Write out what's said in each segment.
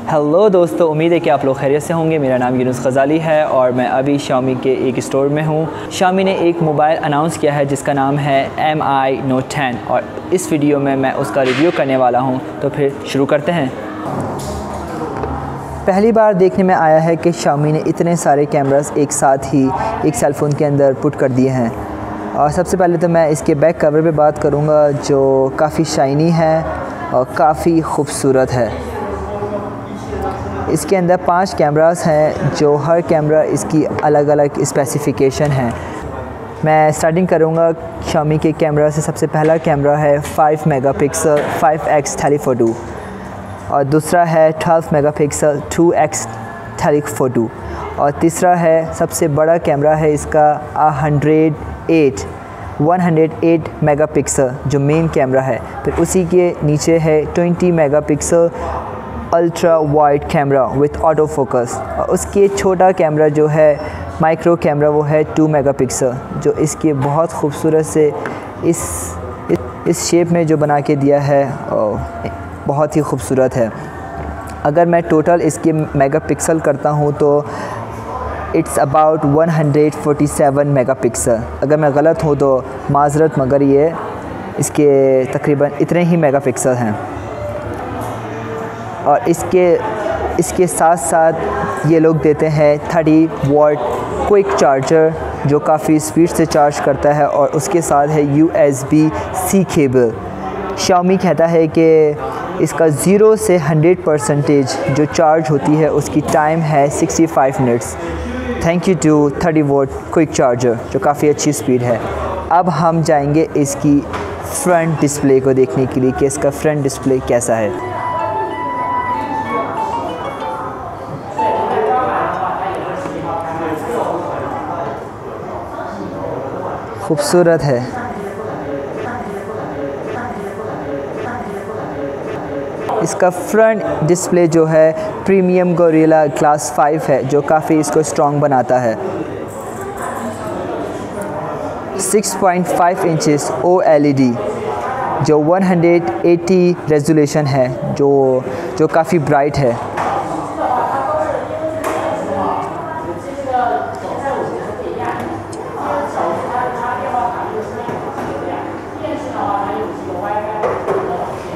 Hello दोस्तों, उम्मीद है कि आप लोग खैरियत से होंगे। मेरा नाम यूनुस ग़ज़ाली है और मैं अभी Xiaomi के एक स्टोर में हूँ। Xiaomi ने एक मोबाइल अनाउंस किया है जिसका नाम है Mi Note 10 और इस वीडियो में मैं उसका रिव्यू करने वाला हूँ। तो फिर शुरू करते हैं। पहली बार देखने में आया है कि Xiaomi ने इतने सारे कैमरास एक साथ ही एक सेल फ़ोन के अंदर पुट कर दिए हैं। और सबसे पहले तो मैं इसके बैक कवर पे बात करूँगा जो काफ़ी शाइनी है और काफ़ी ख़ूबसूरत है। इसके अंदर 5 कैमरास हैं जो हर कैमरा इसकी अलग अलग स्पेसिफ़िकेशन है। मैं स्टार्टिंग करूँगा Xiaomi के कैमरा से। सबसे पहला कैमरा है 5 मेगापिक्सल 5x टेलीफोटो और दूसरा है 12 मेगापिक्सल 2x टेलीफोटो और तीसरा है सबसे बड़ा कैमरा है इसका 108 मेगापिक्सल जो मेन कैमरा है। फिर उसी के नीचे है 20 megapixel ultra wide camera with auto focus और उसके छोटा कैमरा जो है माइक्रो कैमरा वो है 2 मेगापिक्सल जो इसके बहुत खूबसूरत से इस शेप में जो बना के दिया है बहुत ही खूबसूरत है। अगर मैं टोटल इसके मेगापिक्सल करता हूँ तो इट्स अबाउट 147 मेगापिक्सल। अगर मैं गलत हूँ तो माज़रत, मगर ये इसके तकरीबन इतने ही मेगापिक्सल हैं। और इसके साथ साथ ये लोग देते हैं 30 वाट क्विक चार्जर जो काफ़ी स्पीड से चार्ज करता है और उसके साथ है USB-C केबल। Xiaomi कहता है कि इसका 0 से 100% जो चार्ज होती है उसकी टाइम है 65 minutes thank you to 30 watt quick charger जो काफ़ी अच्छी स्पीड है। अब हम जाएंगे इसकी फ्रंट डिस्प्ले को देखने के लिए कि इसका फ्रंट डिस्प्ले कैसा है। खूबसूरत है। इसका फ्रंट डिस्प्ले जो है प्रीमियम गोरिल्ला ग्लास 5 है जो काफ़ी इसको स्ट्रॉन्ग बनाता है। 6.5 इंचेस OLED जो 180 रेजोल्यूशन है जो काफ़ी ब्राइट है।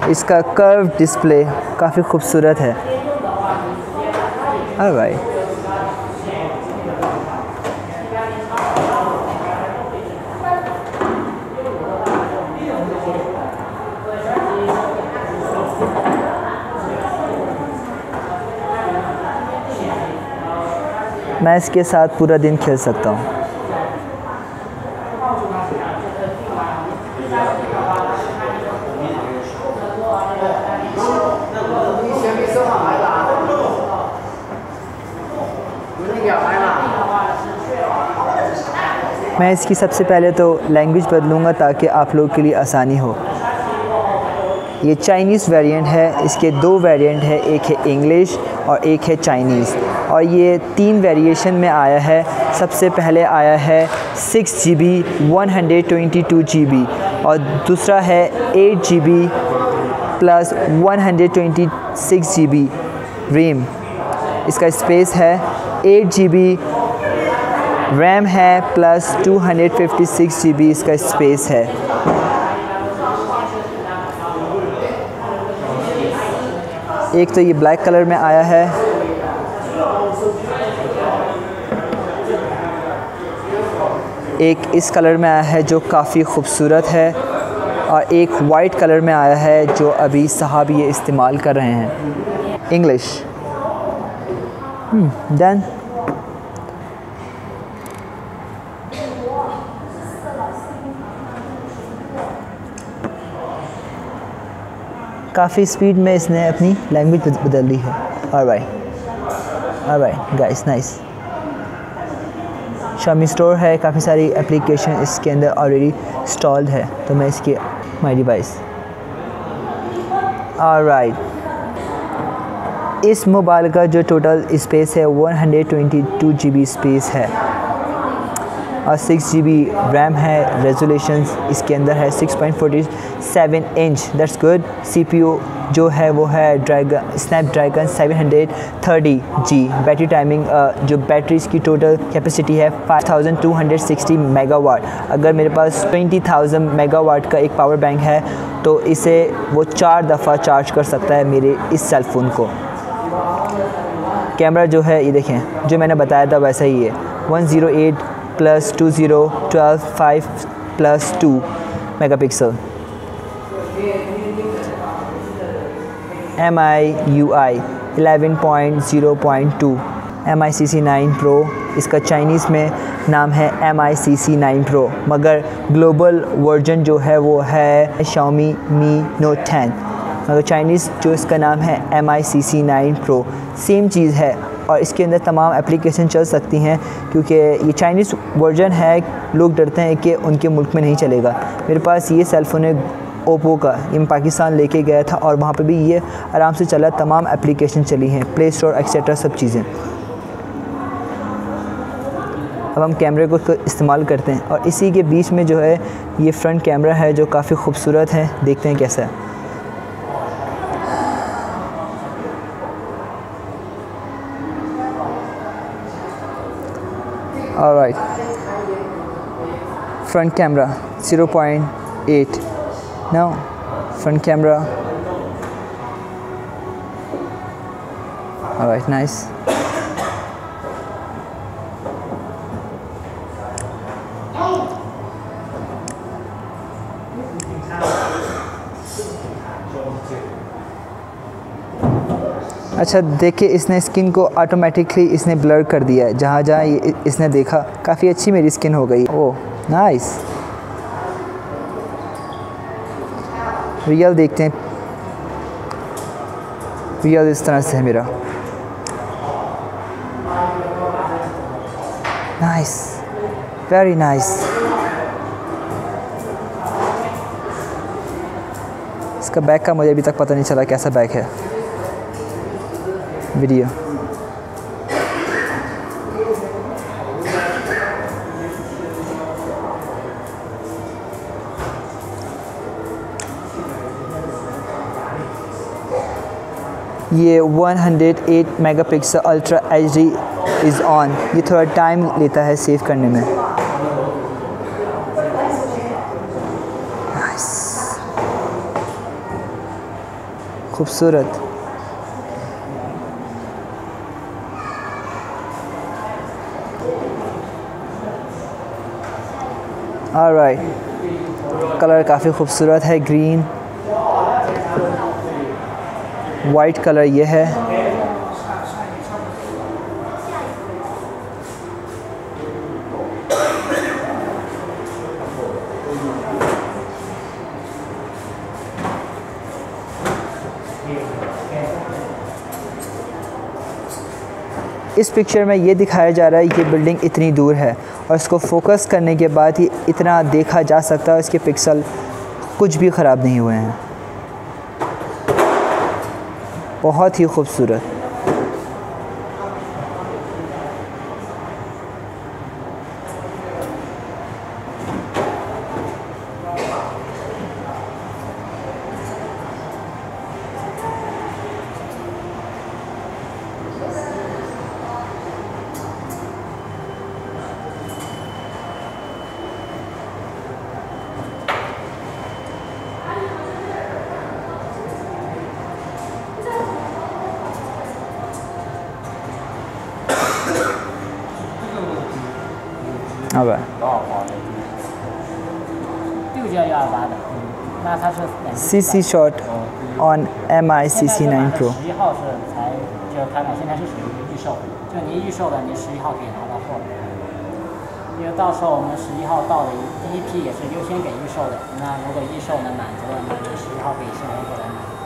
इसका कर्व डिस्प्ले काफ़ी खूबसूरत है। ऑलराइट, मैं इसके साथ पूरा दिन खेल सकता हूँ। मैं इसकी सबसे पहले तो लैंग्वेज बदलूँगा ताकि आप लोगों के लिए आसानी हो। ये चाइनीज़ वेरिएंट है। इसके 2 वेरिएंट है, एक है इंग्लिश और एक है चाइनीज़ और ये 3 वेरिएशन में आया है। सबसे पहले आया है 6GB 122GB और दूसरा है 8GB प्लस 126GB रैम। इसका स्पेस है 8GB रैम है प्लस 256GB इसका स्पेस है। एक तो ये ब्लैक कलर में आया है, एक इस कलर में आया है जो काफ़ी खूबसूरत है और एक वाइट कलर में आया है जो अभी साहब ये इस्तेमाल कर रहे हैं। English done. काफ़ी स्पीड में इसने अपनी लैंग्वेज बदल ली है। Alright guys, nice. Xiaomi store है, काफ़ी सारी एप्लीकेशन इसके अंदर ऑलरेडी इंस्टॉल्ड है। तो मैं इसके माई डिवाइस। ऑलराइट, इस मोबाइल का जो टोटल स्पेस है 122GB स्पेस है। और 6 GB रैम है। रेजोल्यूशन इसके अंदर है 6.47 इंच, दैट्स गुड। CPU जो है वो है स्नैपड्रैगन 730G। बैटरी टाइमिंग जो बैटरी इसकी टोटल कैपेसिटी है 5260 मेगावाट। अगर मेरे पास 20,000 मेगावाट का एक पावर बैंक है तो इसे वो 4 दफ़ा चार्ज कर सकता है मेरे इस सेल फ़ोन को। कैमरा जो है ये देखें, जो मैंने बताया था वैसा ही है। 108 + 20 12 5 + 2 मेगापिक्सल। MIUI 11.0.2 MICC9 Pro, इसका चाइनीज़ में नाम है MICC9 Pro, मगर ग्लोबल वर्जन जो है वो है Xiaomi Mi Note 10, मगर चाइनीज़ जो इसका नाम है MICC9 Pro। सेम चीज़ है और इसके अंदर तमाम एप्लीकेशन चल सकती हैं, क्योंकि ये चाइनीज़ वर्जन है। लोग डरते हैं कि उनके मुल्क में नहीं चलेगा। मेरे पास ये सेल फ़ोन है ओप्पो का, ये मैं पाकिस्तान लेके गया था और वहाँ पे भी ये आराम से चला। तमाम एप्लीकेशन चली हैं, प्ले स्टोर एक्सेट्रा सब चीज़ें। अब हम कैमरे को इस्तेमाल करते हैं और इसी के बीच में जो है ये फ्रंट कैमरा है जो काफ़ी खूबसूरत है। देखते हैं कैसा है। Alright, front camera 0.8। Now front camera, all right, nice. अच्छा देखिए, इसने स्किन को ऑटोमेटिकली इसने ब्लर कर दिया है। जहाँ जहाँ इसने देखा काफ़ी अच्छी मेरी स्किन हो गई। Oh nice. रियल देखते हैं, रियल इस तरह से है मेरा। Nice, very nice. इसका बैक का मुझे अभी तक पता नहीं चला कैसा बैक है। वीडियो ये 108 megapixel ultra HD is on. ये थोड़ा टाइम लेता है सेव करने में। नाइस, खूबसूरत। ऑलराइट, कलर काफ़ी खूबसूरत है, ग्रीन वाइट कलर ये है। इस पिक्चर में ये दिखाया जा रहा है कि बिल्डिंग इतनी दूर है और इसको फोकस करने के बाद ही इतना देखा जा सकता है। इसके पिक्सल कुछ भी ख़राब नहीं हुए हैं। बहुत ही खूबसूरत।好吧。6叫128的，那它是CC shot on MICC9 Pro。11号是才就开卖，现在是属于预售，就你预售的，你11号可以拿到货。因为到时候我们11号到的第一批也是优先给预售的，那如果预售呢满足了，那你11号可以先过来买。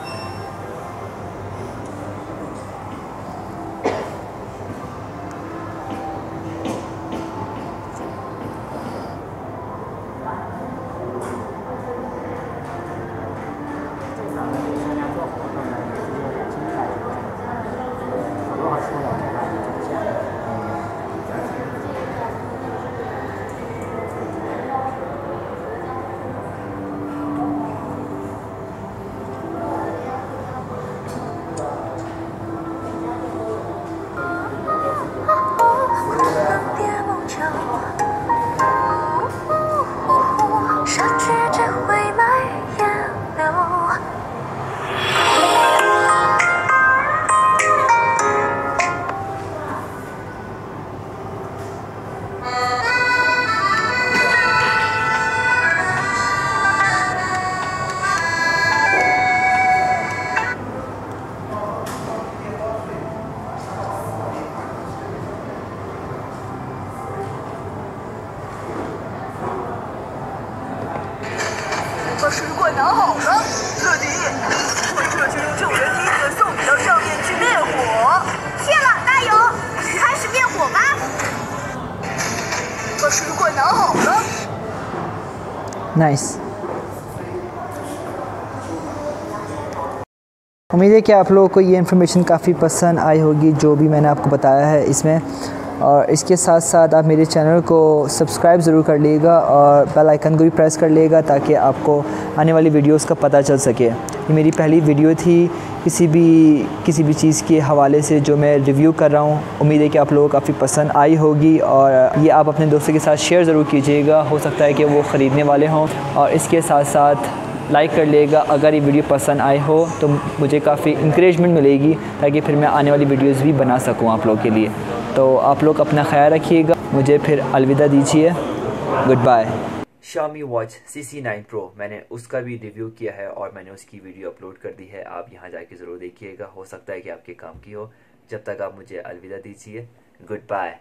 拿好了，乐迪，我这就用救援梯子送你到上面去灭火。谢了，加油！开始灭火吧。把水管拿好了。नाइस। उम्मीद है कि आप लोगों को ये इन्फॉर्मेशन काफ़ी पसंद आई होगी जो भी मैंने आपको बताया है इसमें, और इसके साथ साथ आप मेरे चैनल को सब्सक्राइब ज़रूर कर लीजिएगा और बेल आइकन को भी प्रेस कर लीजिएगा ताकि आपको आने वाली वीडियोस का पता चल सके। ये मेरी पहली वीडियो थी किसी भी चीज़ के हवाले से जो मैं रिव्यू कर रहा हूँ। उम्मीद है कि आप लोगों को काफ़ी पसंद आई होगी और ये आप अपने दोस्तों के साथ शेयर ज़रूर कीजिएगा, हो सकता है कि वो ख़रीदने वाले हों। और इसके साथ साथ लाइक कर लेगा अगर ये वीडियो पसंद आए हो तो मुझे काफ़ी इंकरेजमेंट मिलेगी ताकि फिर मैं आने वाली वीडियोस भी बना सकूँ आप लोगों के लिए। तो आप लोग अपना ख्याल रखिएगा, मुझे फिर अलविदा दीजिए, goodbye. Xiaomi Watch CC9 Pro मैंने उसका भी रिव्यू किया है और मैंने उसकी वीडियो अपलोड कर दी है, आप यहाँ जाके ज़रूर देखिएगा, हो सकता है कि आपके काम की हो। जब तक आप मुझे अलविदा दीजिए, गुड बाय।